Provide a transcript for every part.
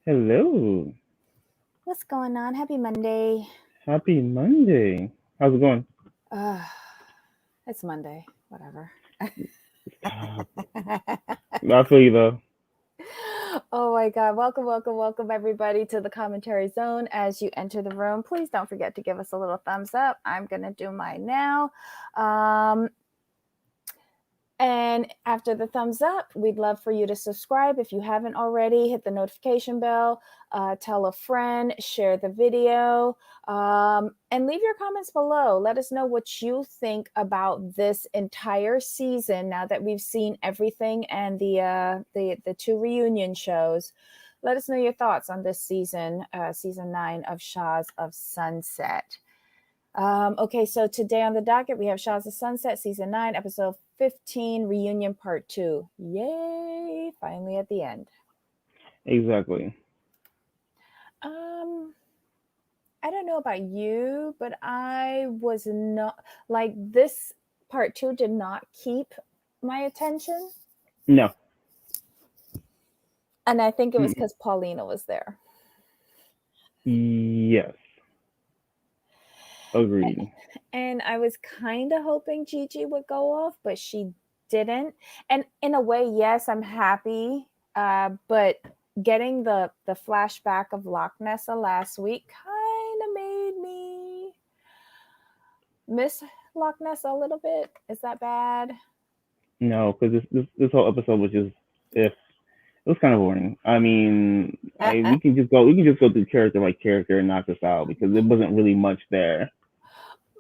Hello. What's going on? Happy Monday. Happy Monday. How's it going? Uh, it's Monday. Whatever. Ah, I feel you though. Oh my God. Welcome, welcome, welcome, everybody, to the commentary zone. As you enter the room, please don't forget to give us a little thumbs up. I'm going to do mine now. Um, And after the thumbs up, we'd love for you to subscribe if you haven't already. Hit the notification bell, tell a friend, share the video, and leave your comments below. Let us know what you think about this entire season. Now that we've seen everything and the two reunion shows, let us know your thoughts on this season, season 9 of Shahs of Sunset. Okay, so today on the docket, we have Shahs of Sunset, Season 9, Episode 15, Reunion Part 2. Yay! Finally at the end. Exactly. Um, I don't know about you, but I was not, like, this Part 2 did not keep my attention. No. And I think it was Mm-mm. because Paulina was there. Yes. Agreed. And I was kind of hoping Gigi would go off, but she didn't. And in a way, yes, I'm happy. But getting the flashback of Loch Nessa last week kind of made me miss Loch Nessa a little bit. Is that bad? No, because this whole episode was just if it was kind of boring. I mean, we can just go through character by character and knock this out because there wasn't really much there.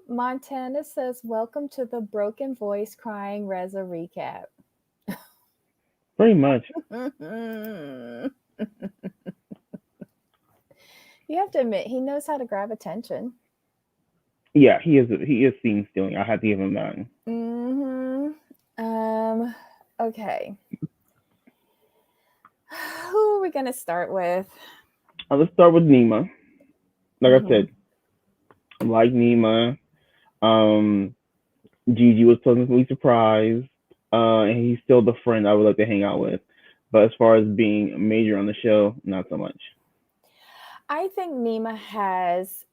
Montana says, "Welcome to the Broken Voice Crying Reza recap." Pretty much. You have to admit, he knows how to grab attention. Yeah, he is scene stealing. I have to give him that. Mm-hmm. Okay. Who are we gonna start with? Let's start with Nima. Like I Mm-hmm. said, I like Nima. Um, Gigi was pleasantly surprised, and he's still the friend I would like to hang out with. But as far as being a major on the show, not so much. I think Nima has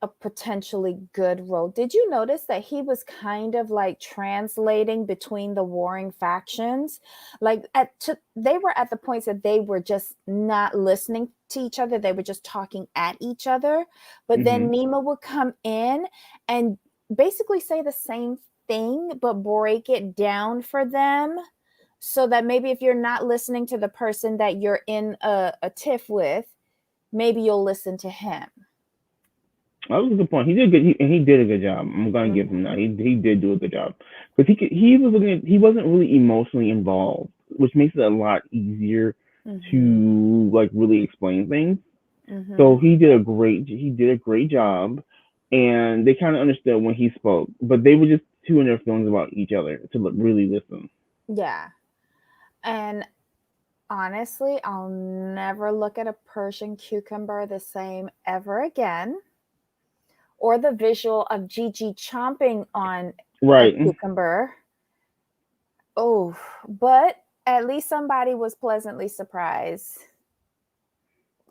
a potentially good role. Did you notice that he was kind of like translating between the warring factions? Like they were at the points that they were just not listening to each other. They were just talking at each other. But Hmm. then Nima would come in and basically say the same thing, but break it down for them so that maybe if you're not listening to the person that you're in a tiff with, maybe you'll listen to him. That was a good point. He did good, and he did a good job. I'm gonna give him Mm-hmm. that. He did do a good job because he was looking at, he wasn't really emotionally involved, which makes it a lot easier Mm-hmm. to like really explain things. Mm-hmm. So he did a great job, and they kind of understood when he spoke, but they were just too in their feelings about each other to really listen. Yeah. And honestly, I'll never look at a Persian cucumber the same ever again. Or the visual of Gigi chomping on a Right. cucumber. Oh, but at least somebody was pleasantly surprised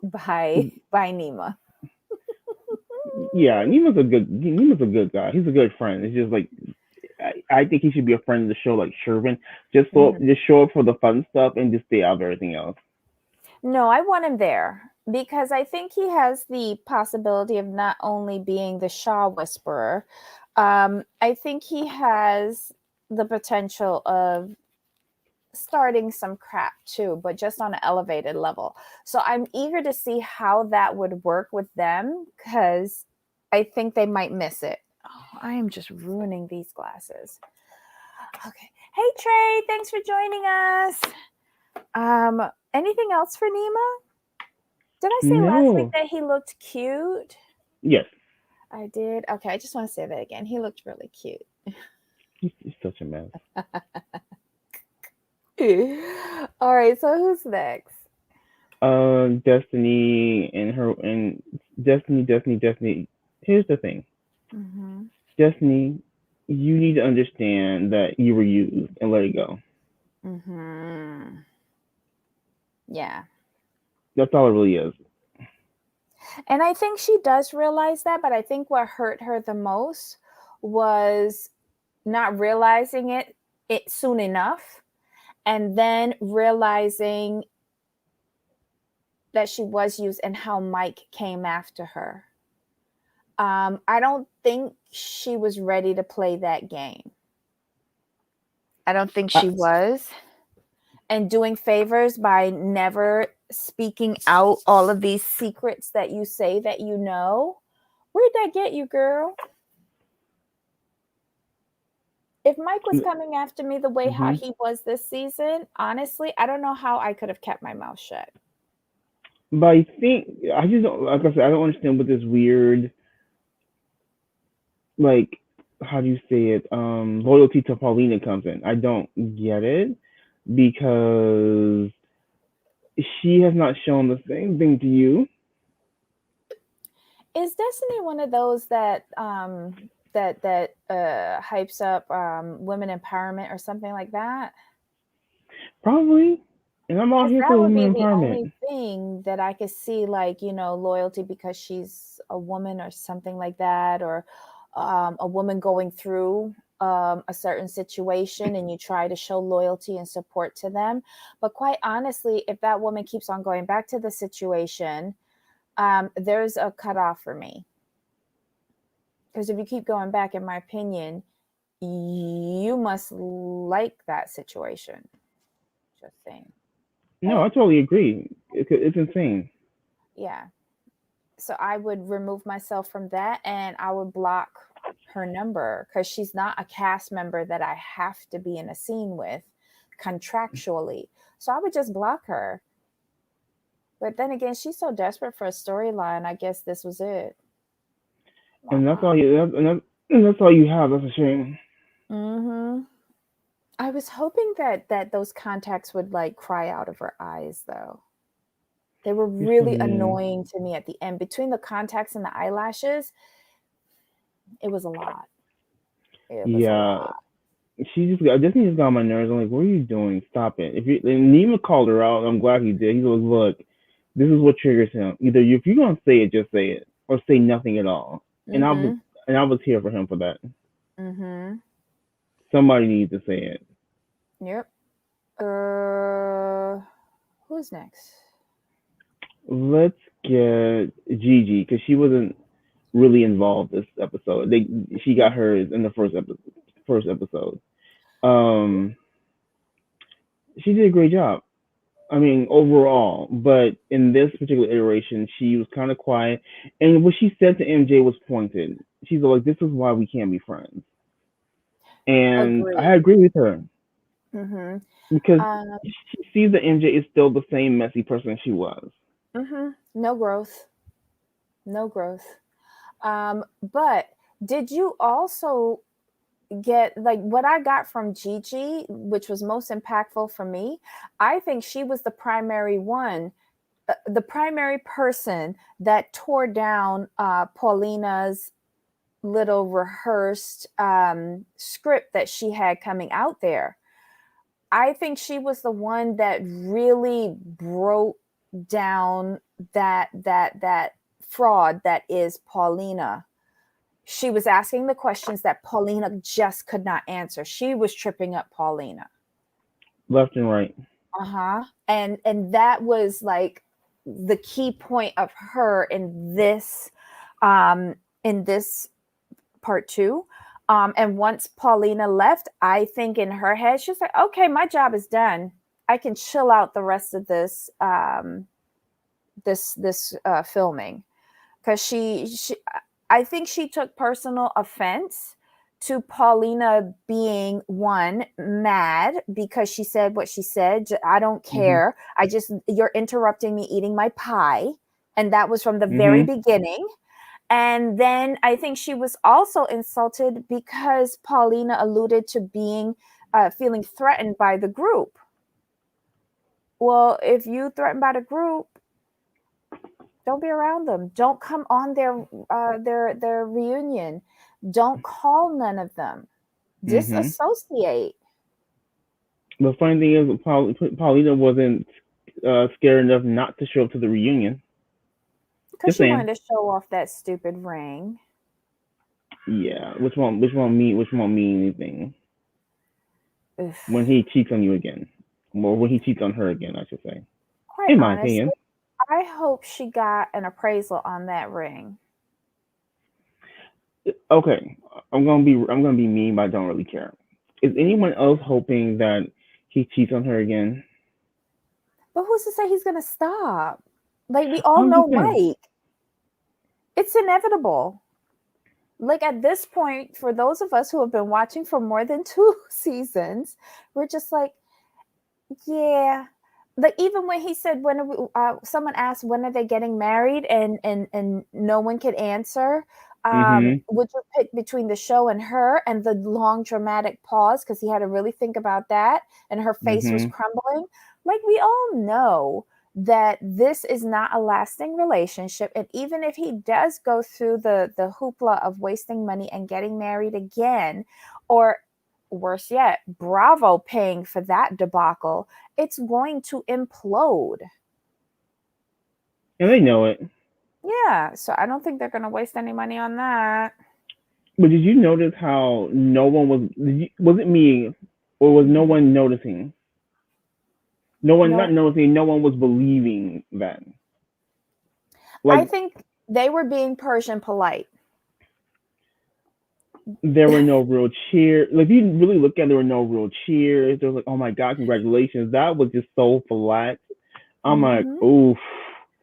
by Nima. Yeah, Nima's a good guy. He's a good friend. It's just like I think he should be a friend of the show, like Shervin. Mhm. Just show up for the fun stuff and just stay out of everything else. No, I want him there because I think he has the possibility of not only being the Shaw Whisperer, I think he has the potential of starting some crap too, but just on an elevated level. So I'm eager to see how that would work with them because I think they might miss it. Oh, I am just ruining these glasses. Okay. Hey Trey, thanks for joining us. Anything else for Nima? Did I say last week No. that he looked cute? Yes. I did. Okay, I just want to say that again. He looked really cute. He's such a mess. All right, so who's next? Destiny and her and Destiny. Here's the thing, Mm-hmm. Destiny. You need to understand that you were used and let it go. Mm-hmm. Yeah. That's all it really is. And I think she does realize that, but I think what hurt her the most was not realizing it soon enough, and then realizing that she was used and how Mike came after her. I don't think she was ready to play that game. I don't think I, she was. And doing favors by never speaking out all of these secrets that you say that you know. Where'd that get you, girl? If Mike was coming after me the way how hmm he was this season, honestly, I don't know how I could have kept my mouth shut. But I think I just don't, like I said, I don't understand what this weird, like, how do you say it, loyalty to Paulina comes in. I don't get it because she has not shown the same thing to you. Is Destiny one of those that hypes up women empowerment or something like that? Probably. And I'm all Because here that for would be women the only empowerment. thing that I could see, like, loyalty because she's a woman or something like that, or a woman going through a certain situation and you try to show loyalty and support to them. But quite honestly, if that woman keeps on going back to the situation, there's a cutoff for me. Because if you keep going back, in my opinion, you must like that situation. Just saying. No, I totally agree. It's insane. Yeah. So I would remove myself from that and I would block her number because she's not a cast member that I have to be in a scene with contractually. So I would just block her. But then again, she's so desperate for a storyline. I guess this was it. And that's all you. And that's all you have. That's a shame. Mm-hmm. I was hoping that those contacts would like cry out of her eyes, though. They were Good for really you. annoying to me at the end. Between the contacts and the eyelashes, it was a lot. It was a Yeah, lot. Disney just got on my nerves. I'm like, what are you doing? Stop it. If you and Nima called her out, I'm glad he did. He goes, look, this is what triggers him. Either if you're gonna say it, just say it, or say nothing at all. And I was Mm-hmm. and I was here for him for that. Mm-hmm. Somebody needs to say it. Yep. Uh, who's next? Let's get Gigi because she wasn't really involved this episode. She got hers in the first episode. Um, she did a great job. I mean, overall, but in this particular iteration, she was kind of quiet, and what she said to MJ was pointed. She's like, "This is why we can't be friends," and I Agree. agree with her Mm-hmm. because Um, she sees that MJ is still the same messy person she was. mm-hmm. No growth. No growth. But did you also get like what I got from Gigi, which was most impactful for me? I think she was the primary one, the primary person that tore down Paulina's little rehearsed script that she had coming out there. I think she was the one that really broke down that fraud that is Paulina. She was asking the questions that Paulina just could not answer. She was tripping up Paulina. Left and right. Uh-huh. And that was like the key point of her in this part two. And once Paulina left, I think in her head, she's like, okay, my job is done. I can chill out the rest of this filming. Because she I think she took personal offense to Paulina being one mad because she said what she said. I don't Mhm. care. You're interrupting me eating my pie. And that was from the very Mhm. beginning. And then I think she was also insulted because Paulina alluded to being feeling threatened by the group. Well, if you threatened by the group, don't be around them. Don't come on their reunion. Don't call none of them. Mhm. Disassociate. The funny thing is, Paulina wasn't. scared enough not to show up to the reunion. Because Just she saying. wanted to show off that stupid ring. Yeah, which one mean anything Ugh. when he cheats on you again, or when he cheats on her again, I should say. Quite In my honestly, opinion. I hope she got an appraisal on that ring. Okay, I'm gonna be mean, but I don't really care. Is anyone else hoping that he cheats on her again? But who's to say he's going to stop? Like, we all I'm know just saying. Mike. It's inevitable. Like, at this point, for those of us who have been watching for more than 2 seasons, we're just like, yeah. Like, even when he said, when are someone asked, when are they getting married? And no one could answer. Mhm. Would you pick between the show and her, and the long dramatic pause because he had to really think about that, and her face was Mhm. crumbling? Like, we all know that this is not a lasting relationship, and even if he does go through the hoopla of wasting money and getting married again, or worse yet, Bravo paying for that debacle, it's going to implode. And they know it. Yeah, so I don't think they're going to waste any money on that. But did you notice how no one was? Was it me, or was no Mhm. one noticing? No one not No, noticing. No one was believing that. I Like think they were being Persian polite. there were no real cheers. Like if you really look at it, there were no real cheers. There was like, oh my god, congratulations. That was just so flat. I'm like, Hmm. oof.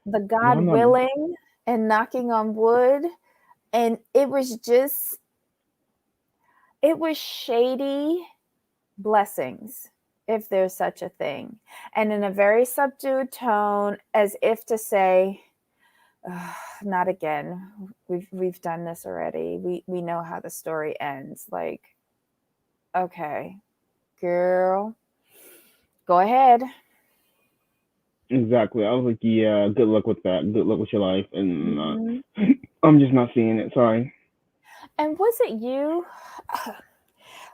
The Y'all God not. willing and knocking on wood. And it was shady blessings, if there's such a thing. And in a very subdued tone, as if to say, "Ugh, not again. We've done this already. We know how the story ends. Like, okay, girl, go ahead." Exactly. I was like, yeah, good luck with that. Good luck with your life. And Hmm. I'm just not seeing it. Sorry. And was it you,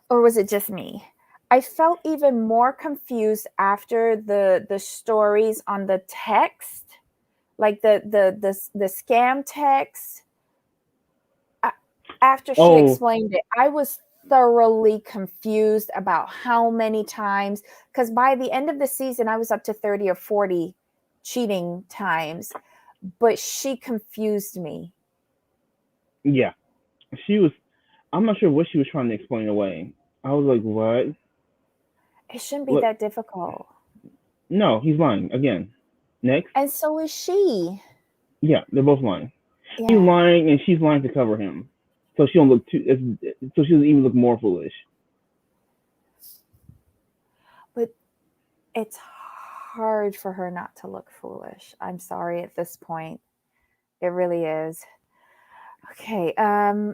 or was it just me? I felt even more confused after the stories on the text, like the scam text. After she Oh, explained it, I was thoroughly confused about how many times, because by the end of the season, I was up to 30 or 40 cheating times, but she confused me. yeah. She was. I'm not sure what she was trying to explain away. I was like, what? It shouldn't be Look, that difficult. no, he's lying again. Next. And so is she. Yeah, they're both lying. He's Yeah. lying and she's lying to cover him, so she don't look too. So she doesn't even look more foolish. But it's hard for her not to look foolish. I'm sorry at this point. It really is. Okay.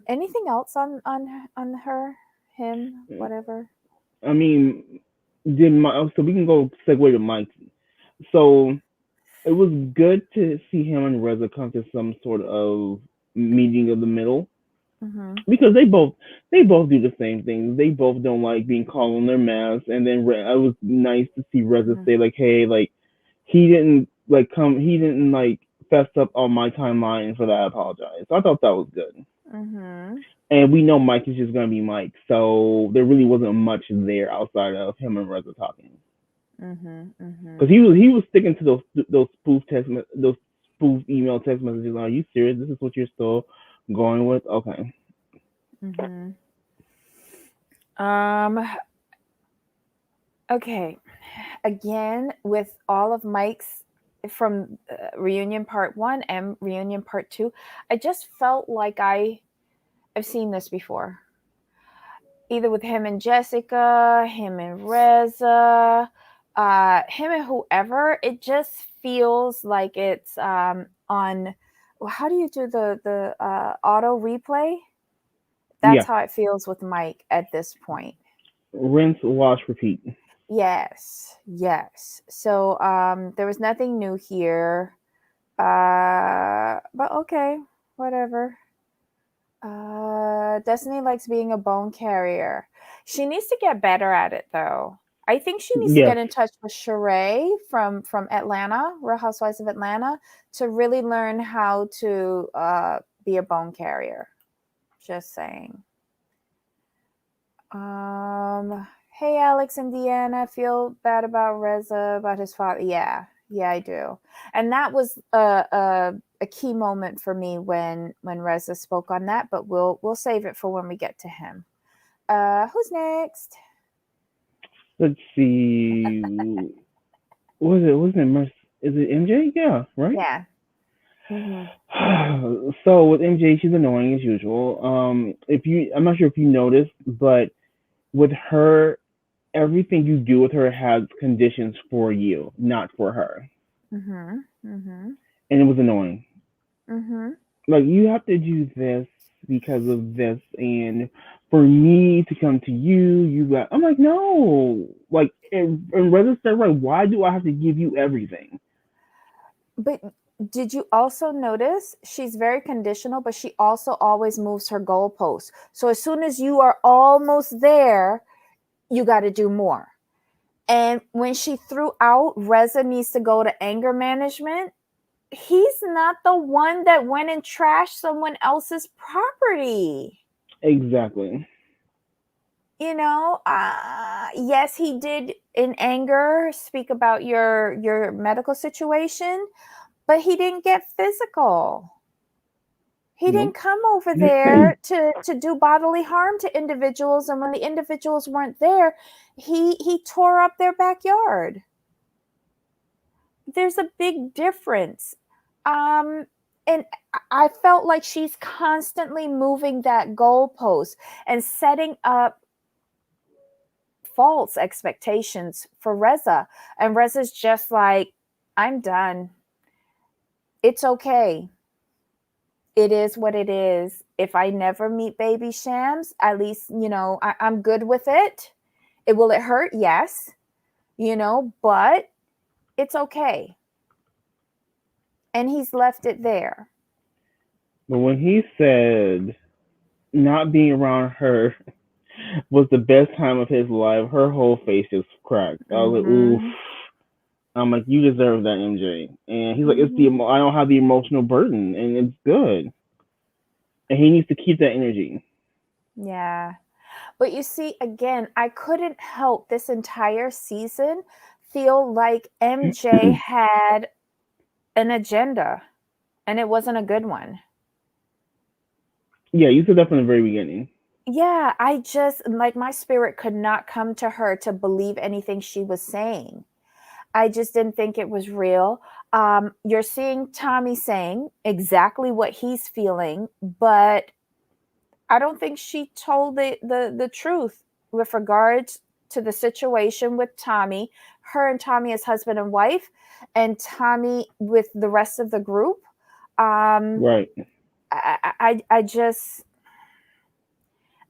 Anything else on her, him, whatever? I mean, did my so we can go segue to Mike. So it was good to see him and Reza come to some sort of meeting of the middle Mm-hmm. because they both do the same thing. They both don't like being called on their mouths. And then it was nice to see Reza Mm-hmm. say like, hey, like he didn't like fess up on my timeline for that. I apologize. So I thought that was good. Mm-hmm. And we know Mike is just gonna be Mike, so there really wasn't much there outside of him and Reza talking. Mm-hmm. Mm-hmm. Because he was sticking to those spoof email text messages. Are you serious? This is what you're still going with? Okay. Mm-hmm. Um, okay. Again, with all of Mike's from reunion part one and reunion part two, I just felt like I've seen this before. Either with him and Jessica, him and Reza, him and whoever. It just feels like it's on. How do you do the auto replay? That's Yeah. how it feels with Mike at this point. Rinse, wash, repeat. Yes, yes. So there was nothing new here. But okay, whatever. Destiny likes being a bone carrier. She needs to get better at it though. I think she needs to Yes, get in touch with Sheree from Atlanta, Real Housewives of Atlanta, to really learn how to be a bone carrier. Just saying. Hey Alex and Deanna, I feel bad about Reza, about his father. Yeah, I do. And that was a key moment for me when Reza spoke on that. But we'll save it for when we get to him. Who's next? let's see. What was it? Wasn't it Is it MJ? Yeah, right. Yeah. Mm-hmm. So with MJ, she's annoying as usual. If you, I'm not sure if you noticed, but with her, everything you do with her has conditions for you, not for her, Mm-hmm. Mm-hmm. and it was annoying. Mm-hmm. Like you have to do this because of this, and for me to come to you, you got. I'm like, no, like, and rather said, right, why do I have to give you everything? But did you also notice she's very conditional, but she also always moves her goalposts. So as soon as you are almost there, you got to do more. And when she threw out Reza needs to go to anger management, he's not the one that went and trashed someone else's property. Exactly. Yes, he did in anger speak about your medical situation, but he didn't get physical. He didn't Nope. come over there to do bodily harm to individuals, and when the individuals weren't there, he tore up their backyard. There's a big difference. And I felt like she's constantly moving that goalpost and setting up false expectations for Reza. And Reza's just like, I'm done. It's okay. It is what it is. If I never meet baby Shams, at least, I'm good with it. Will it hurt? Yes, but it's okay. And he's left it there. But when he said not being around her was the best time of his life, her whole face just cracked. I was like, oof. Mm-hmm. I'm like, you deserve that, MJ. And he's like, Mm-hmm. I don't have the emotional burden, and it's good. And he needs to keep that energy. Yeah. But you see, again, I couldn't help this entire season feel like MJ had an agenda and it wasn't a good one. Yeah, you said that from the very beginning. Yeah, I just like my spirit could not come to her to believe anything she was saying. I just didn't think it was real. You're seeing Tommy saying exactly what he's feeling, but I don't think she told the truth with regards to the situation with Tommy, her and Tommy as husband and wife, and Tommy with the rest of the group. Um, Right. I just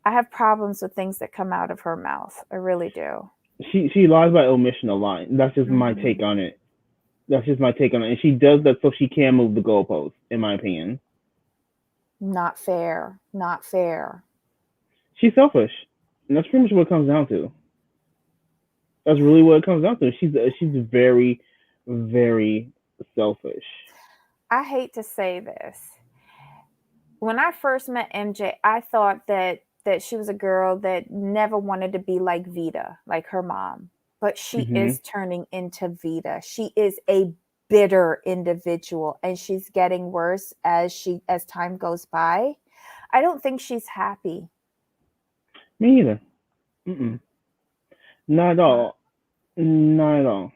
I have problems with things that come out of her mouth. I really do. She lies by omission a lot. That's just my take Mm-hmm. on it. That's just my take on it. And she does that so she can move the goalposts, in my opinion. Not fair. Not fair. She's selfish. And that's pretty much what it comes down to. That's really what it comes down to. She's very, very selfish. I hate to say this. When I first met MJ, I thought that she was a girl that never wanted to be like Vita, like her mom. But she Hmm. is turning into Vita. She is a bitter individual and she's getting worse as time goes by. I don't think she's happy. Me either. Mm-mm. Not at Uh, all. Not at all.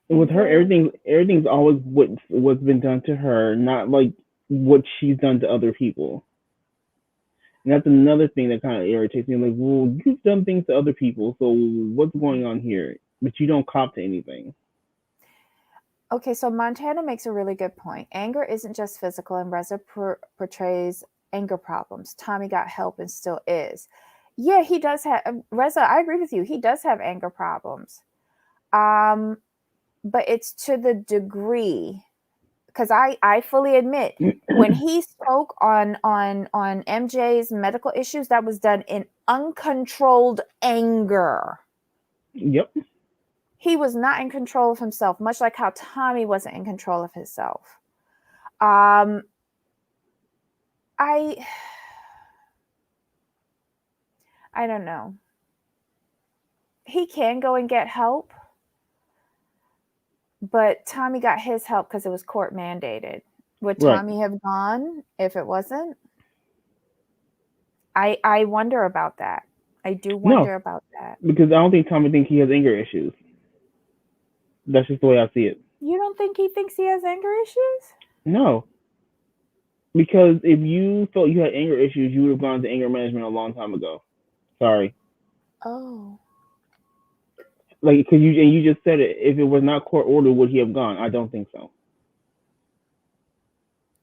With her, MJ, everything's always what's been done to her, not like what she's done to other people. And that's another thing that kind of irritates me. I'm like, well, you've done things to other people, so what's going on here? But you don't cop to anything. okay, so Montana makes a really good point. Anger isn't just physical, and Reza portrays anger problems. Tommy got help and still is. Yeah, he does have Reza. I agree with you. He does have anger problems, but it's to the degree. because I fully admit when he spoke on MJ's medical issues, that was done in uncontrolled anger. Yep. He was not in control of himself, much like how Tommy wasn't in control of himself. Um, I I don't know. He can go and get help, but Tommy got his help because it was court mandated. Would Right. Tommy have gone if it wasn't? I wonder about that. I do No, wonder about that. because I don't think Tommy thinks he has anger issues. That's just the way I see it. You don't think he thinks he has anger issues? No, because if you felt you had anger issues, you would have gone to anger management a long time ago. Sorry, Oh. like because you just said it. If it was not court ordered, would he have gone? I don't think so.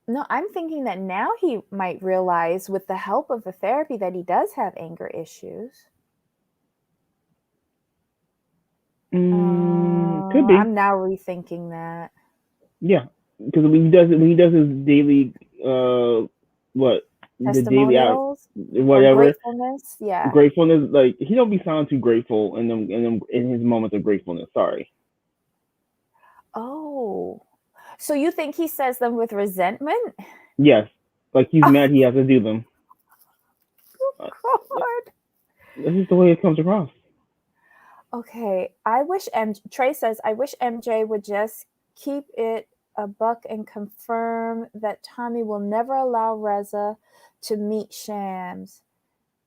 No, I'm thinking that now he might realize with the help of the therapy that he does have anger issues. Could be. I'm now rethinking that. Yeah, because when he does his daily what the daily out Testimonials or whatever gratefulness. Yeah. gratefulness, like he don't be sounding too grateful in his moments of gratefulness. Sorry. Oh. So you think he says them with resentment? Yes, like he's mad he has to do them. Uh, God. this is the way it comes across. Okay. Trey says, I wish MJ would just keep it a buck and confirm that Tommy will never allow Reza to meet Shams.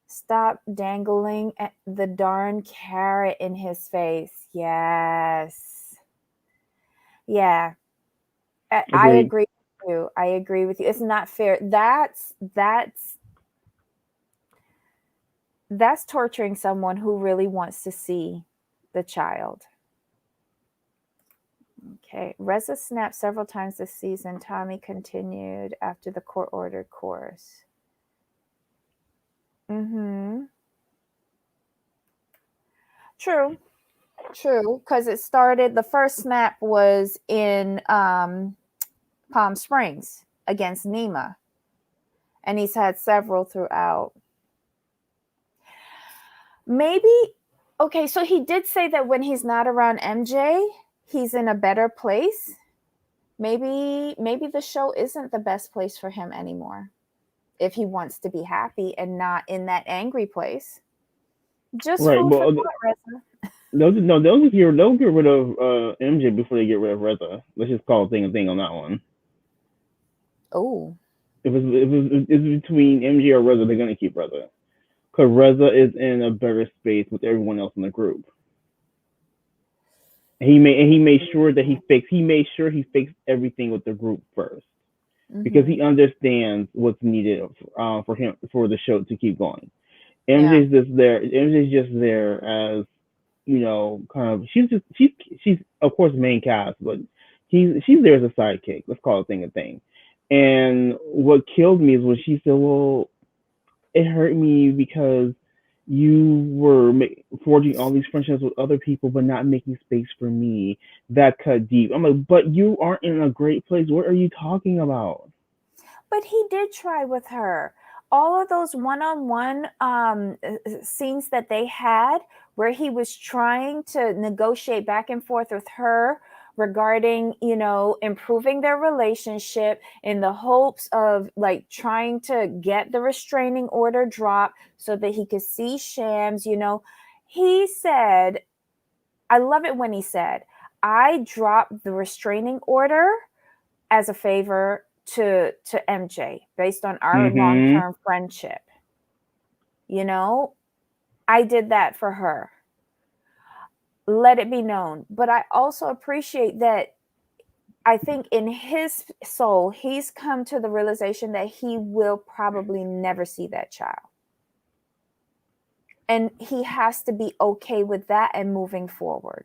Stop dangling the darn carrot in his face. Yes. Yeah. I Agreed. agree with you. I agree with you. It's not fair. That's torturing someone who really wants to see the child. Okay. Reza snapped several times this season. Tommy continued after the court ordered course. Mm-hmm. True. True. Because it started, the first snap was in Palm Springs against Nima. And he's had several throughout. Maybe, okay, so he did say that when he's not around MJ, he's in a better place. Maybe the show isn't the best place for him anymore. If he wants to be happy and not in that angry place. Just Right. food for Well, thought, Reza. they'll get rid of MJ before they get rid of Reza. Let's just call a thing on that one. Oh. If it's between MJ or Reza, they're gonna keep Reza because Reza is in a better space with everyone else in the group. He made sure he fixed everything with the group first because he Mm-hmm. understands what's needed for him for the show to keep going. Yeah. MJ's just there as kind of she's of course main cast, but she's there as a sidekick. Let's call it a thing. And what killed me is when she said, "Well, it hurt me because you were forging all these friendships with other people, but not making space for me." That cut deep. I'm like, but you aren't in a great place. What are you talking about? But he did try with her. All of those one-on-one scenes that they had where he was trying to negotiate back and forth with her regarding, improving their relationship in the hopes of like trying to get the restraining order dropped so that he could see Shams, he said, I love it when he said, I dropped the restraining order as a favor to MJ based on our Mm-hmm. long-term friendship. You know, I did that for her. Let it be known. But I also appreciate that I think in his soul, he's come to the realization that he will probably never see that child. And he has to be okay with that and moving forward.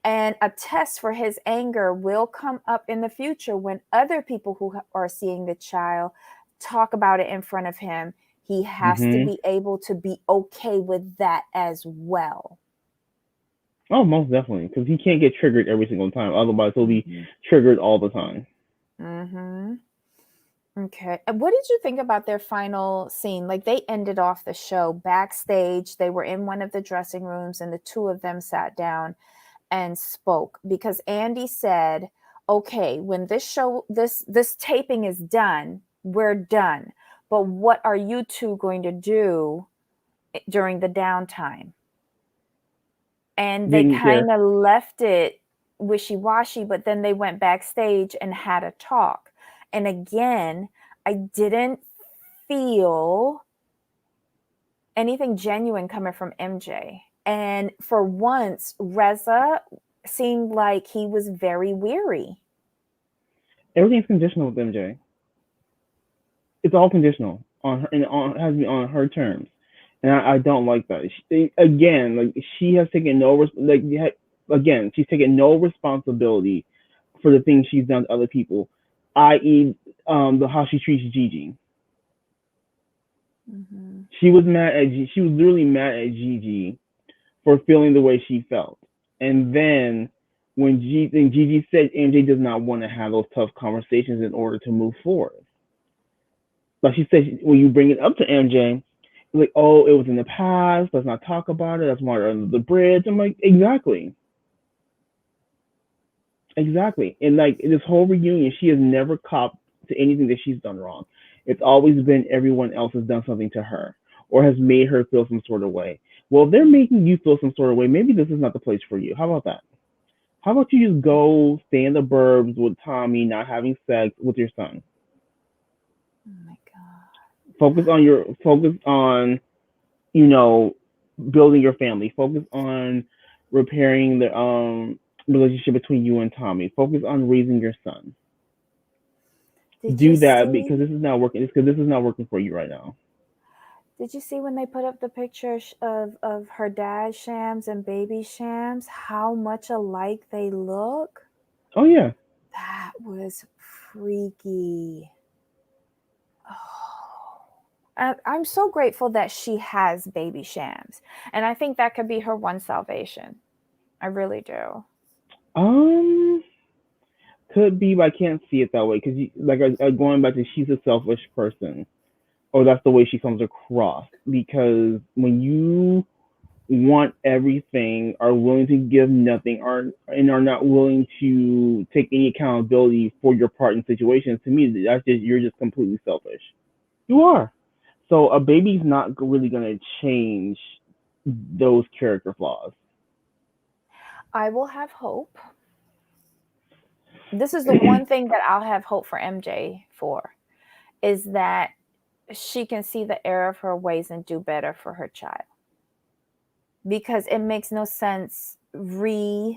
And a test for his anger will come up in the future when other people who are seeing the child talk about it in front of him. He has to Mm-hmm. be able to be okay with that as well. Oh, most definitely, because he can't get triggered every single time. Otherwise, he'll be Mhm. triggered all the time. Mm-hmm. Okay. And what did you think about their final scene? Like they ended off the show backstage. They were in one of the dressing rooms and the two of them sat down and spoke because Andy said, "Okay, when this taping is done, we're done. But what are you two going to do during the downtime?" And they Didn't kind care. of left it wishy-washy, but then they went backstage and had a talk. And again, I didn't feel anything genuine coming from MJ. And for once, Reza seemed like he was very weary. Everything's conditional with MJ. It's all conditional on her, and on has to be on her terms, and I don't like that. Again, like she has taken no again, she's taken no responsibility for the things she's done to other people, i.e., the how she treats Gigi. Mm-hmm. She was literally mad at Gigi for feeling the way she felt, and then when Gigi said MJ does not want to have those tough conversations in order to move forward. Like she said, when you bring it up to MJ, like, oh, it was in the past. Let's not talk about it. That's water under the bridge. I'm like, exactly, exactly. And like in this whole reunion, she has never copped to anything that she's done wrong. It's always been everyone else has done something to her or has made her feel some sort of way. Well, if they're making you feel some sort of way, maybe this is not the place for you. How about that? How about you just go stay in the burbs with Tommy, not having sex with your son? Oh my God. Focus on you know, building your family. Focus on repairing the relationship between you and Tommy. Focus on raising your son. Did you Do that because see? this is not working. Because this is not working for you right now. Did you see when they put up the picture of her dad Shams and baby Shams? How much alike they look? Oh yeah. That was freaky. Oh. I'm so grateful that she has baby Shams, and I think that could be her one salvation. I really do. Um, could be, but I can't see it that way because, like, going back to she's a selfish person, or that's the way she comes across. Because when you want everything, are willing to give nothing, are not willing to take any accountability for your part in situations. To me, that's just you're just completely selfish. You are. So a baby's not really gonna change those character flaws. I will have hope. This is the one thing that I'll have hope for MJ for is that she can see the error of her ways and do better for her child. Because it makes no sense um,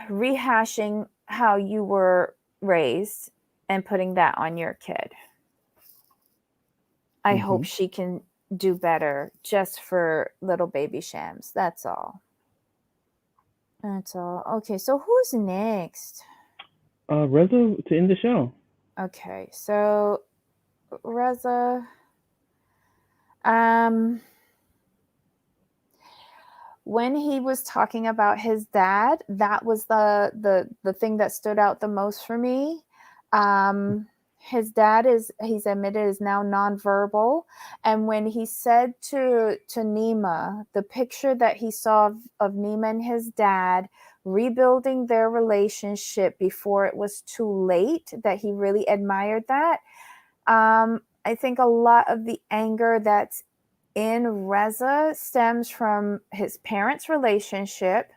rehashing how you were raised and putting that on your kid. I hope Hmm. she can do better just for little baby Shams. That's all. That's all. Okay, so who's next? Reza to end the show. Okay, so Reza, um, when he was talking about his dad, that was the thing that stood out the most for me. His dad is he's admitted is now nonverbal, and when he said to Nima the picture that he saw of Nima and his dad rebuilding their relationship before it was too late, that he really admired that. I think a lot of the anger that's in Reza stems from his parents' relationship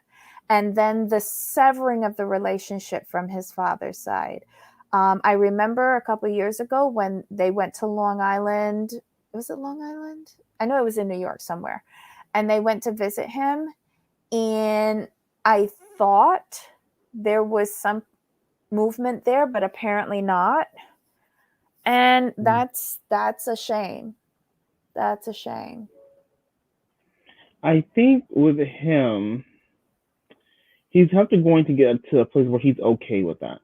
and then the severing of the relationship from his father's side. I remember a couple of years ago when they went to Long Island. Was it Long Island? I know it was in New York somewhere. And they went to visit him. And I thought there was some movement there, but apparently not. And that's a shame. That's a shame. I think with him, he's have to going to get to a place where he's okay with that.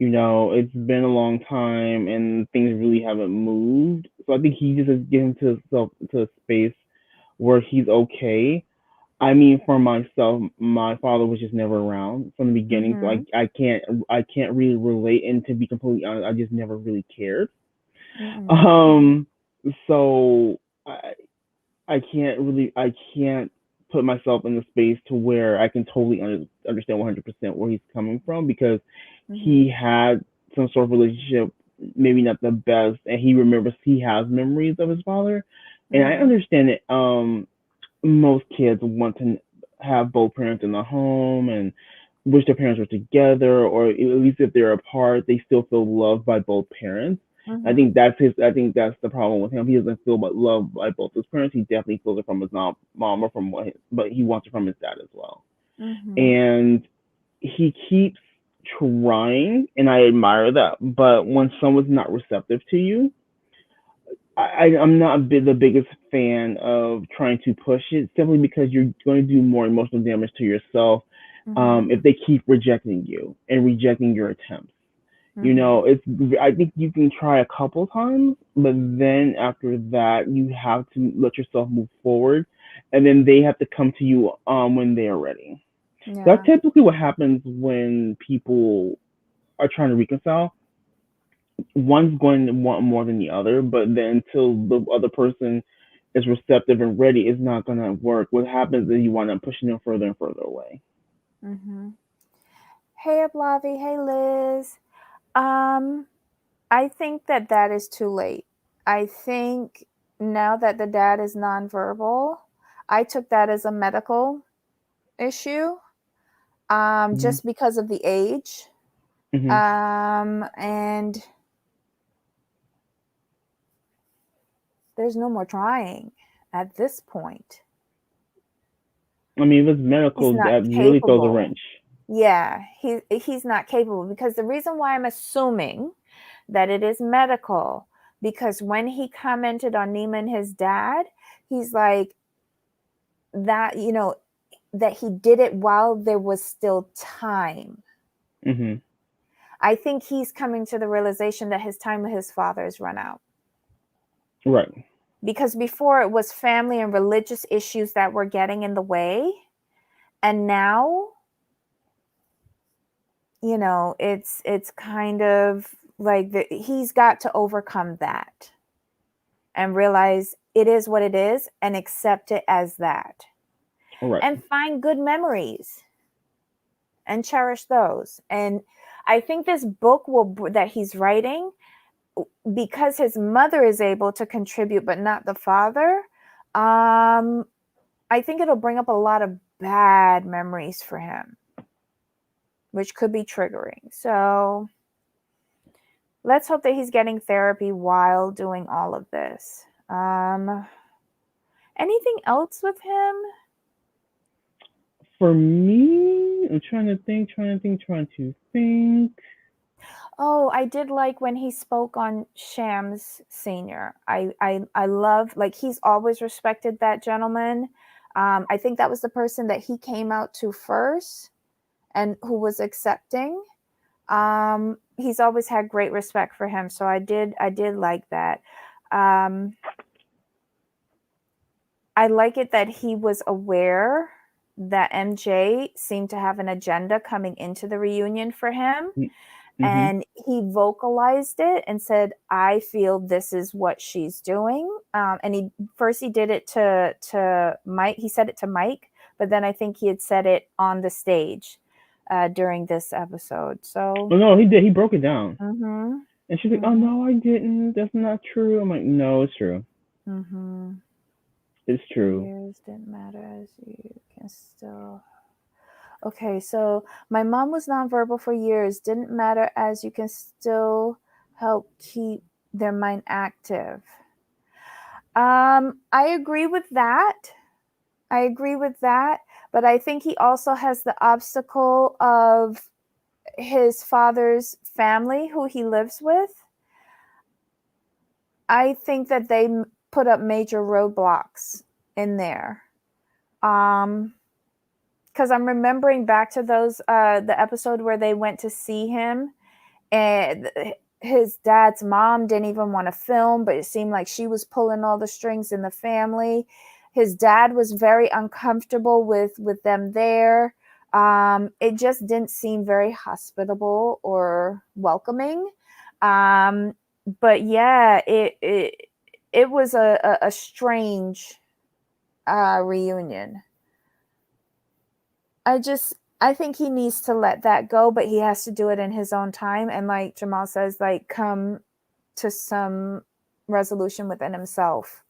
It's been a long time and things really haven't moved. So I think he just has to get himself to a space where he's okay. I mean, for myself, my father was just never around from the beginning, so Mm-hmm. I can't really relate. And to be completely honest, I just never really cared. Mm-mm. Um, so I can't put myself in the space to where I can totally understand 100% where he's coming from, because Mm-hmm. he had some sort of relationship, maybe not the best, and he has memories of his father, and I Mm-hmm. understand it. Most kids want to have both parents in the home and wish their parents were together, or at least if they're apart, they still feel loved by both parents. I Mm-hmm. think that's his. I think that's the problem with him. He doesn't feel but loved by both his parents. He definitely feels it from his mom or from but he wants it from his dad as well. Mm-hmm. And he keeps trying, and I admire that. But when someone's not receptive to you, I'm not the biggest fan of trying to push it, simply because you're going to do more emotional damage to yourself Mm-hmm. if they keep rejecting you and rejecting your attempts. You Mm-hmm. know, it's I think you can try a couple times, but then after that, you have to let yourself move forward, and then they have to come to you when they are ready. That's Yeah. typically what happens when people are trying to reconcile. One's going to want more than the other, but then until the other person is receptive and ready, it's not going to work. What happens is you wind up pushing them further and further away. Mm-hmm. Hey, Ablavi. Hey, Liz. Um, I think that that is too late. I think now that the dad is nonverbal, I took that as a medical issue, Mm-hmm. just because of the age. Mm-hmm. And there's no more trying at this point. I mean, if it's He's medical, not that really throws a capable. wrench. Yeah, he's not capable, because the reason why I'm assuming that it is medical, because when he commented on Nima and his dad, he's like that, that he did it while there was still time. Mm-hmm. I think he's coming to the realization that his time with his father has run out. Right. Because before it was family and religious issues that were getting in the way, and now, it's kind of like he's got to overcome that and realize it is what it is and accept it as that, Right. and find good memories and cherish those. And I think this book will that he's writing, because his mother is able to contribute but not the father, um I think it'll bring up a lot of bad memories for him, which could be triggering. So let's hope that he's getting therapy while doing all of this. Anything else with him? For me, I'm trying to think. Oh, I did like when he spoke on Shams Senior. I love, like, he's always respected that gentleman. I think that was the person that he came out to first and who was accepting. He's always had great respect for him, so I did like that. Um, I like it that he was aware that MJ seemed to have an agenda coming into the reunion for him, Mm-hmm. and he vocalized it and said, I feel this is what she's doing. And he did it to Mike. He said it to Mike, but then I think he had said it on the stage during this episode. So Oh no, he did. He broke it down, mm-hmm, and she's like, "Oh mm-hmm, no, I didn't. That's not true." I'm like, "No, it's true. mm-hmm. It's true." Years didn't matter, as you can still. Okay, so my mom was nonverbal for years. Didn't matter, as you can still help keep their mind active. I agree with that. I agree with that. But I think he also has the obstacle of his father's family, who he lives with. I think that they put up major roadblocks in there. Um, because I'm remembering back to those the episode where they went to see him, and his dad's mom didn't even want to film, but it seemed like she was pulling all the strings in the family. His dad was very uncomfortable with them there. It just didn't seem very hospitable or welcoming. Um, but yeah, it was a strange reunion. I think he needs to let that go, but he has to do it in his own time. And like Jamal says, like come to some resolution within himself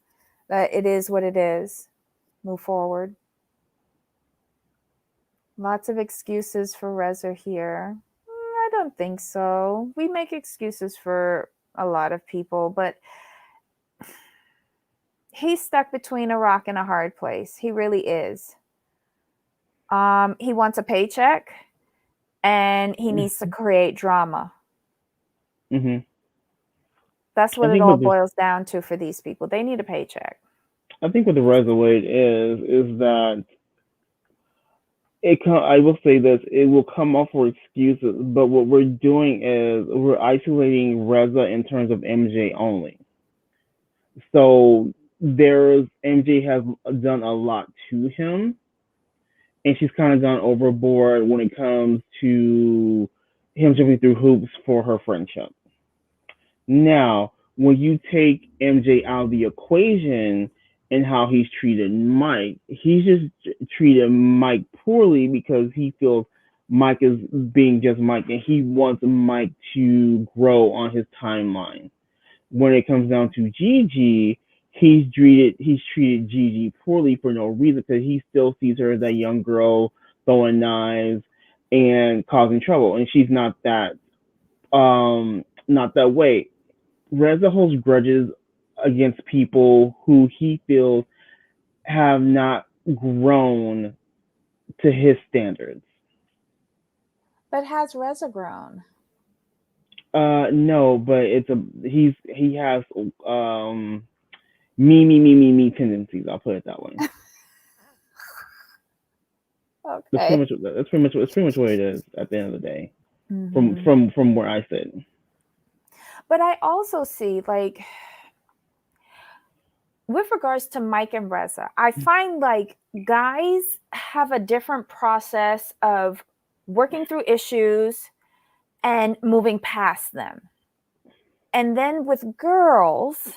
that it is what it is. Move forward. Lots of excuses for Reza here. I don't think so. We make excuses for a lot of people, but he's stuck between a rock and a hard place. He really is. He wants a paycheck and he needs to create drama. Hmm. That's I what it think all what the boils down to for these people. They need a paycheck. I think what the reservoir is that I will say this, it will come off for excuses, but what we're doing is we're isolating Reza in terms of MJ only. So there's MJ has done a lot to him, and she's kind of gone overboard when it comes to him jumping through hoops for her friendship. Now, when you take MJ out of the equation and how he's treated Mike, he's just treated Mike poorly because he feels Mike is being just Mike and he wants Mike to grow on his timeline. When it comes down to Gigi, he's treated Gigi poorly for no reason because he still sees her as that young girl throwing knives and causing trouble, and she's not that way. Reza holds grudges against people who he feels have not grown to his standards. But has Reza grown? No, but he has me tendencies. I'll put it that way. Okay. That's pretty much what it is at the end of the day. Mm-hmm. From where I sit. But I also see, like, with regards to Mike and Reza, I find like guys have a different process of working through issues and moving past them. And then with girls,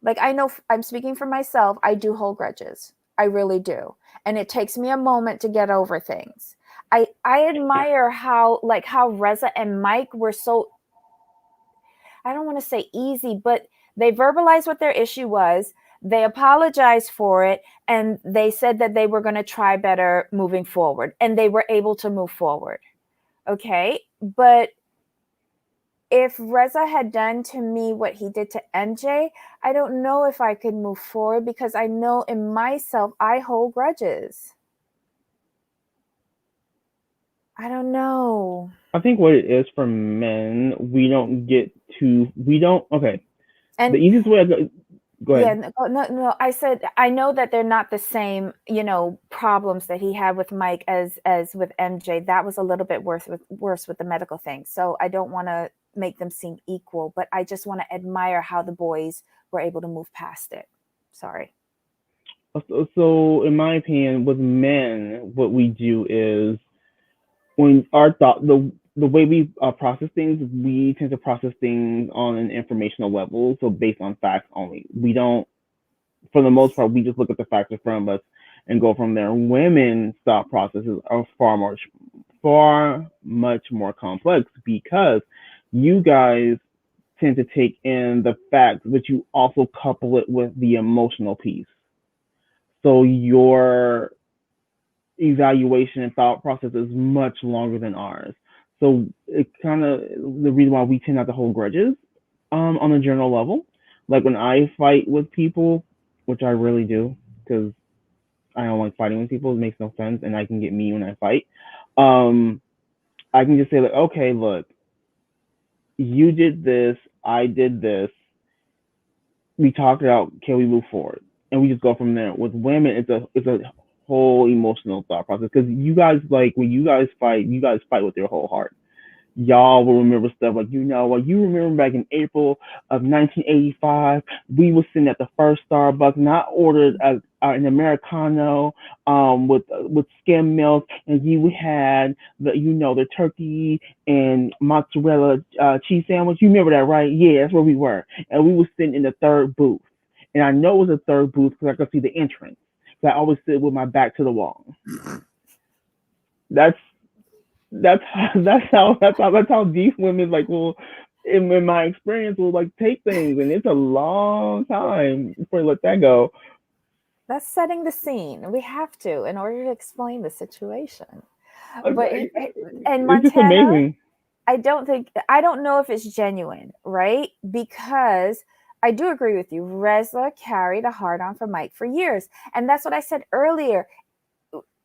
like I know I'm speaking for myself, I do hold grudges. I really do. And it takes me a moment to get over things. I admire how Reza and Mike were so, I don't want to say easy, but they verbalized what their issue was. They apologized for it and they said that they were going to try better moving forward and they were able to move forward. Okay. But if Reza had done to me what he did to MJ, I don't know if I could move forward because I know in myself I hold grudges. I don't know. I think what it is for men, we don't. Okay, the And easiest way. Go yeah, ahead. no, no. I said I know that they're not the same, problems that he had with Mike as with MJ. That was a little bit worse with the medical thing. So I don't want to make them seem equal, but I just want to admire how the boys were able to move past it. Sorry. So, in my opinion, with men, what we do is when our thought the way we process things, we tend to process things on an informational level, so based on facts only. We don't, for the most part, we just look at the facts in front of us and go from there. Women's thought processes are far much more complex because you guys tend to take in the facts, but you also couple it with the emotional piece. So your evaluation and thought process is much longer than ours. So it kind of the reason why we tend not to hold grudges on a general level. Like when I fight with people, which I really do, because I don't like fighting with people. It makes no sense, and I can get mean when I fight. Um, I can just say like, okay, look, you did this, I did this. We talked it out. Can we move forward? And we just go from there. With women, it's a whole emotional thought process because you guys like when you guys fight with your whole heart. y'all will remember stuff like, you remember back in April of 1985, we was sitting at the first Starbucks, and I ordered an Americano with skim milk, and you had the turkey and mozzarella cheese sandwich. You remember that, right? Yeah, that's where we were, and we was sitting in the third booth, and I know it was the third booth because I could see the entrance. So I always sit with my back to the wall. That's that's how these women like will in my experience will like take things, and it's a long time before they let that go. That's setting the scene. We have to in order to explain the situation. But in It's just Montana, amazing. I don't know if it's genuine, right? Because I do agree with you. Reza carried a hard on for Mike for years. And that's what I said earlier.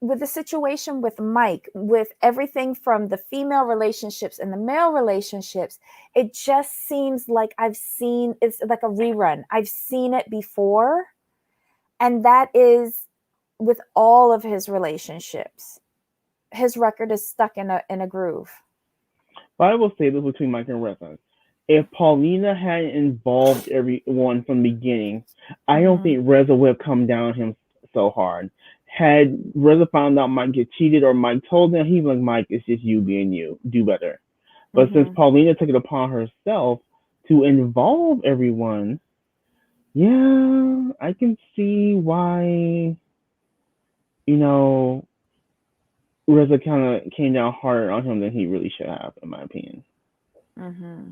With the situation with Mike, with everything from the female relationships and the male relationships, it just seems like it's like a rerun. I've seen it before. And that is with all of his relationships. His record is stuck in a groove. But I will say this between Mike and Reza. If Paulina hadn't involved everyone from the beginning, I don't Mm-hmm. think Reza would have come down on him so hard. Had Reza found out Mike get cheated or Mike told him, he'd be like, Mike, it's just you being you. Do better. But since Mm-hmm. Paulina took it upon herself to involve everyone, yeah, I can see why, you know, Reza kind of came down harder on him than he really should have, in my opinion. Mm-hmm.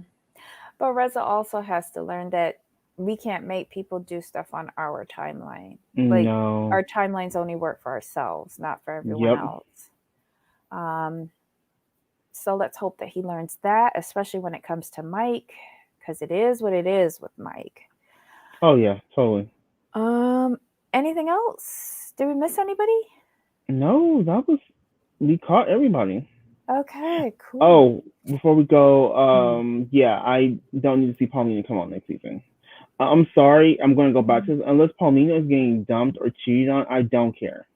But Reza also has to learn that we can't make people do stuff on our timeline. Like No. our timelines only work for ourselves, not for everyone Yep. else. Um, so let's hope that he learns that, especially when it comes to Mike, because it is what it is with Mike. Oh yeah, totally. Um, anything else? Did we miss anybody? No, that was we caught everybody. Okay, cool. Oh, before we go, Mm. yeah, I don't need to see Paulina come on next season. I'm sorry, I'm going to go back Mm. to this. Unless Paulina is getting dumped or cheated on, I don't care.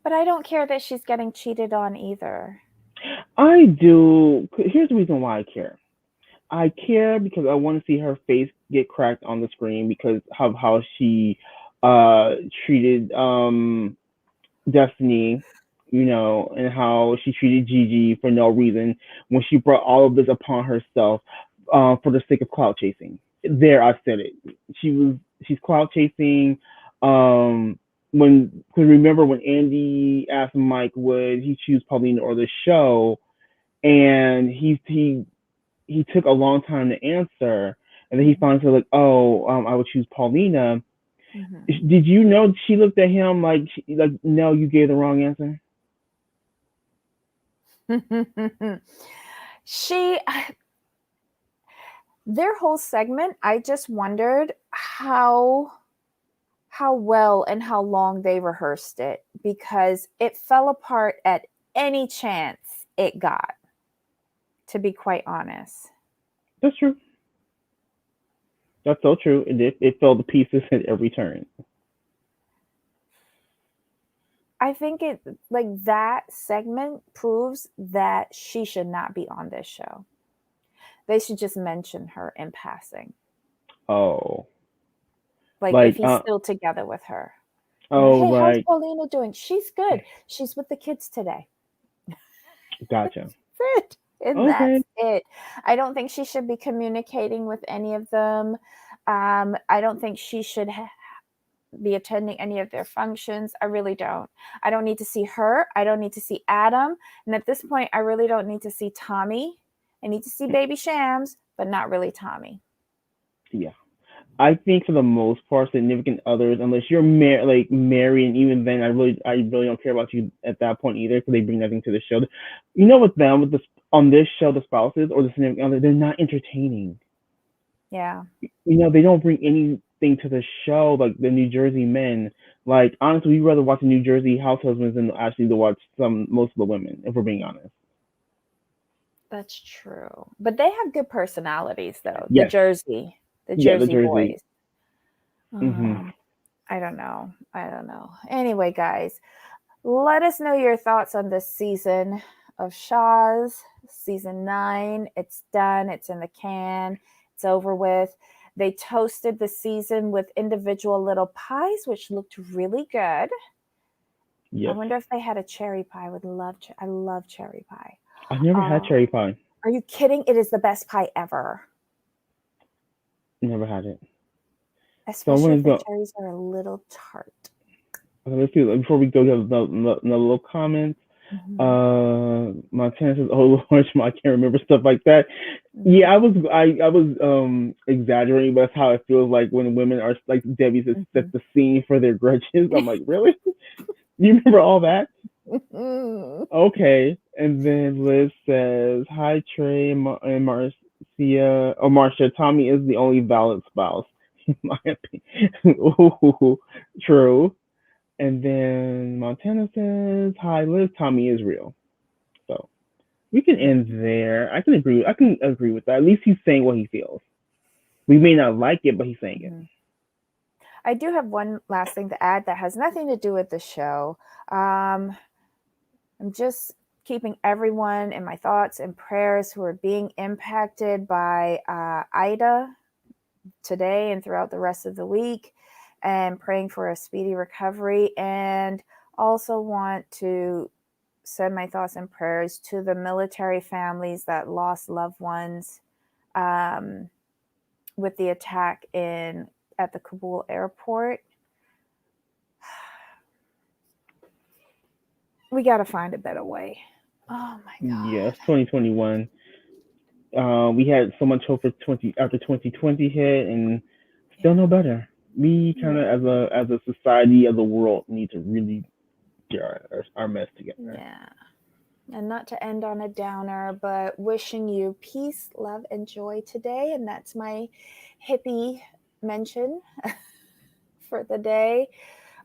But I don't care that she's getting cheated on either. I do. Here's the reason why I care. I care because I want to see her face get cracked on the screen because of how she uh treated Destiny, and how she treated Gigi for no reason when she brought all of this upon herself for the sake of cloud chasing. There, I said it. She's cloud chasing. Um, because remember when Andy asked Mike would he choose Paulina or the show, and he took a long time to answer, and then he Mm-hmm. finally said like, "Oh, I would choose Paulina." Mm-hmm. Did you know she looked at him like no, you gave the wrong answer? she their whole segment, I just wondered how well and how long they rehearsed it because it fell apart at any chance it got, to be quite honest. That's true. That's so true. It fell to pieces at every turn. I think it like that segment proves that she should not be on this show. They should just mention her in passing. Oh, Like if like he's still together with her. Like, oh hey, how's right, Paulina doing? She's good. She's with the kids today. gotcha. That's it. And Okay, that's it. I don't think she should be communicating with any of them. I don't think she should be attending any of their functions. I really don't. I don't need to see her. I don't need to see Adam. And at this point, I really don't need to see Tommy. I need to see Baby Shams, but not really Tommy. yeah. I think for the most part, significant others, unless you're married, and even then, I really don't care about you at that point either, because they bring nothing to the show. With them, with this on this show, the spouses or the significant other, they're not entertaining. Yeah. They don't bring anything to the show like the New Jersey men. Like honestly, we'd rather watch the New Jersey house husbands than actually to watch most of the women, if we're being honest. That's true. But they have good personalities though. Yes, The yeah, the Jersey Jersey. boys. Hmm. Um, I don't know. I don't know. Anyway, guys, let us know your thoughts on this season. of Shahs, season 9. It's done, it's in the can, it's over with. They toasted the season with individual little pies, which looked really good. I Yes. wonder if they had a cherry pie. I would love. I love cherry pie. I've never had Uh, cherry pie. are you kidding? It is the best pie ever, Never had it. So I'm especially gonna if the go. cherries are a little tart. Okay, let's see. Before we go, we have another little comment. Mm-hmm. Montana says, "Oh Lord, I can't remember stuff like that." Yeah, Mm-hmm. I was exaggerating, but that's how it feels like when women are like Debbie says set Mm-hmm. the scene for their grudges. I'm like, really? You remember all that? Okay. And then Liz says, "Hi Trey and Marcia. Oh, Marcia, Tommy is the only valid spouse, in my opinion." Ooh, true. And then Montana says, "Hi Liz, Tommy is real." So we can end there. I can agree. I can agree with that. At least he's saying what he feels. We may not like it, but he's saying it. Mm-hmm. I do have one last thing to add that has nothing to do with the show. Um, I'm just keeping everyone in my thoughts and prayers who are being impacted by Ida today and throughout the rest of the week, and praying for a speedy recovery. And also want to send my thoughts and prayers to the military families that lost loved ones um, with the attack in at the Kabul airport. We got to find a better way. Oh my Yes, God. 2021. We had so much hope for 20 after 2020 hit, and still no Yeah. better. We kind of, Yeah. as a society, as a world, need to really get our mess together. Yeah. And not to end on a downer, but wishing you peace, love, and joy today. And that's my hippie mention for the day.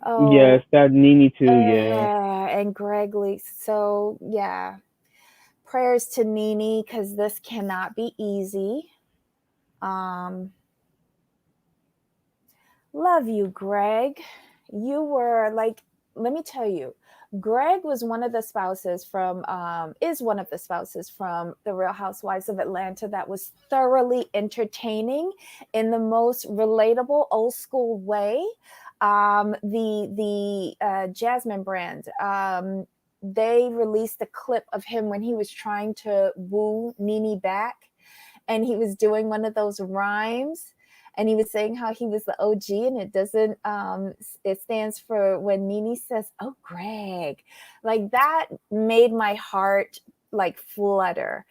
Yes, Oh, that Nini too. Yeah. and Greg Lee. So, yeah, prayers to Nini because this cannot be easy. Um, Love you, Greg. You were like, let me tell you, Greg was one of the spouses from, is one of the spouses from The Real Housewives of Atlanta that was thoroughly entertaining in the most relatable, old school way. The Jasmine brand, they released a clip of him when he was trying to woo Nene back, and he was doing one of those rhymes, and he was saying how he was the OG, and it doesn't it stands for when Nene says, "Oh, Greg." Like that made my heart like flutter.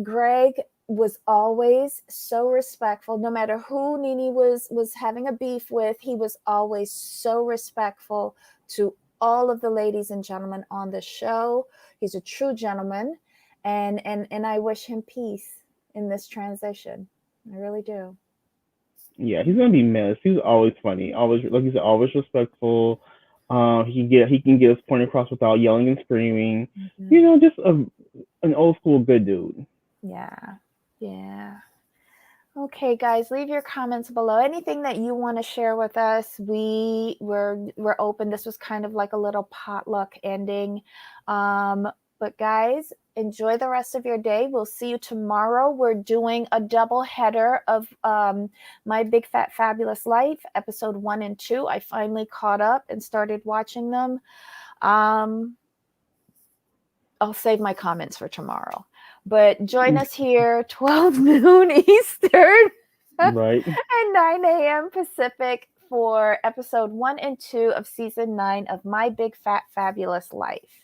Greg was always so respectful, no matter who Nene was having a beef with. He was always so respectful to all of the ladies and gentlemen on the show. He's a true gentleman, and I wish him peace in this transition. I really do. Yeah, he's gonna be missed. He's always funny. Always, like you said, always respectful. He can get his point across without yelling and screaming. Mm-hmm. Just an old school good dude. Yeah. Yeah. Okay, guys, leave your comments below. Anything that you want to share with us, we're open. This was kind of like a little potluck ending. But guys, enjoy the rest of your day. We'll see you tomorrow. We're doing a double header of My Big Fat Fabulous Life, episode 1 and 2. I finally caught up and started watching them. Um, I'll save my comments for tomorrow. But join us here 12 noon Eastern Right. and 9 a.m. Pacific for episode 1 and 2 of season 9 of My Big Fat Fabulous Life.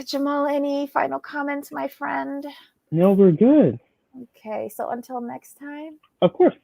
Jamal, any final comments, my friend? No, we're good. Okay, so until next time. Of course.